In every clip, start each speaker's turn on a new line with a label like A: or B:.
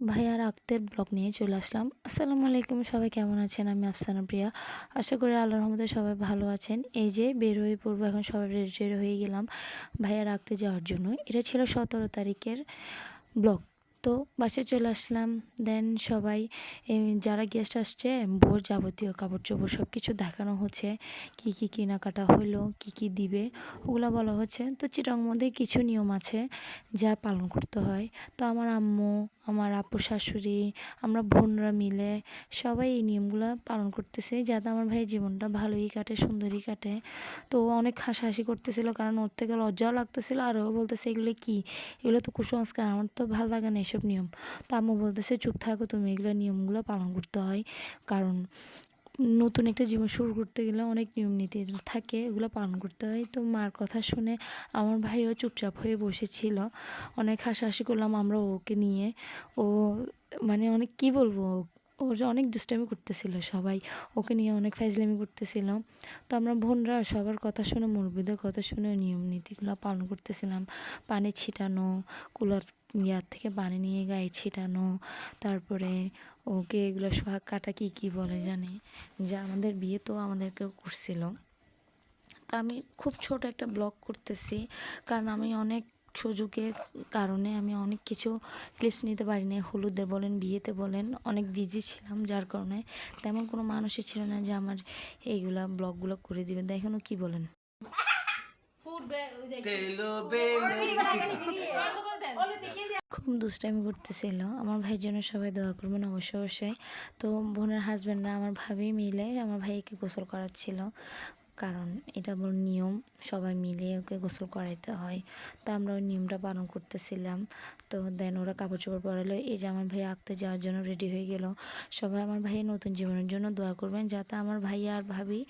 A: ভাইয়ার আক্তের ব্লগ নিয়ে চলে আসলাম। আসসালামু আলাইকুম, সবাই কেমন আছেন? আমি আফসানা প্রিয়া। আশা করি আল্লাহর রহমতে সবাই ভালো আছেন। এই যে বের হয়ে পড়বো, এখন সবাই রেডি টেডি হয়ে গেলাম ভাইয়ার আক্তে যাওয়ার জন্য। এটা ছিল 17 তারিখের ব্লগ। তো বাসায় চলে আসলাম। দেন সবাই যারা গেস্ট আসছে, বোর যাবতীয় কাপড় চোপড় সব কিছু দেখানো হচ্ছে। কি কি কেনাকাটা হলো, কি কি দিবে, ওগুলো বলা হচ্ছে। তো চিটাং মধ্যে কিছু নিয়ম আছে যা পালন করতে হয়। তো আমার আম্মু, আমার আপু শাশুড়ি, আমরা বোনরা মিলে সবাই এই নিয়মগুলো পালন করতেছে, যাতে আমার ভাইয়ের জীবনটা ভালোই কাটে, সুন্দরই কাটে। তো ও অনেক হাসাহাসি করতেছিল, কারণ ওর থেকে লজ্জাও লাগতেছিল, আর ও বলতেছে এগুলো কি, এগুলো তো কুসংস্কার, আমার তো ভালো লাগে না এসব নিয়ম। তো আম্মু বলতেছে চুপ থাকো তুমি, এগুলো নিয়মগুলো পালন করতে হয়। কারণ নতুন একটা জীবন শুরু করতে গেলে অনেক নিয়ম নীতি থাকে, এগুলো পালন করতে হয়। তো মার কথা শুনে আমার ভাইও চুপচাপ হয়ে বসেছিল। অনেক হাসাহাসি করলাম আমরা ওকে নিয়ে। ও মানে অনেক কি বলবো, ও যে অনেক দুষ্টামি করতেছিল, সবাই ওকে নিয়ে অনেক ফাইজলামি করতেছিল। তো আমরা বোনরা সবার কথা শুনে, মুরব্বিদের কথা শুনে নিয়ম নীতিগুলো পালন করতেছিলাম। পানি ছিটানো, কুলার ইয়ার থেকে পানি নিয়ে গায়ে ছিটানো, তারপরে ওকে এগুলো সোহাগ কাটা কি কি বলে জানে, যা আমাদের বিয়ে তো আমাদেরকেও করছিল। তা আমি খুব ছোট একটা ব্লগ করতেছি, কারণ আমি অনেক সুযোগের কারণে আমি অনেক কিছু ক্লিপস নিতে পারিনি। হলুদে বলেন, বিয়েতে বলেন, অনেক বিজি ছিলাম, যার কারণে তেমন কোনো মানুষই ছিল না যে আমার এইগুলা ব্লগগুলো করে দিবেন। দেখেনও কি বলেন, খুব দুষ্টামি করতেছিল। আমার ভাইয়ের জন্য সবাই দোয়া করবেন অবশ্যই অবশ্যই। তো বোনের হাজব্যান্ডরা, আমার ভাবি মিলে আমার ভাইকে গোসল করাচ্ছিল, কারণ এটা বড় নিয়ম, সবাই মিলে ওকে গোসল করাইতে হয়। তো আমরা ওই নিয়মটা পালন করতেছিলাম। তো দেন ওরা কাপড় চোপড় পরালো, এই যে আমার ভাই আঁকতে যাওয়ার জন্য রেডি হয়ে গেল। সবাই আমার ভাইয়ের নতুন জীবনের জন্য দোয়া করবেন, যাতে আমার ভাইয়া আর ভাবি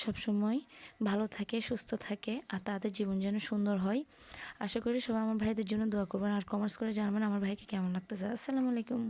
A: সবসময় ভালো থাকে, সুস্থ থাকে, আর তাদের জীবন যেন সুন্দর হয়। আশা করি সবাই আমার ভাইদের জন্য দোয়া করবেন, আর কমেন্টস করে জানাবেন আমার ভাইকে কেমন লাগতেছে। আসসালামু আলাইকুম।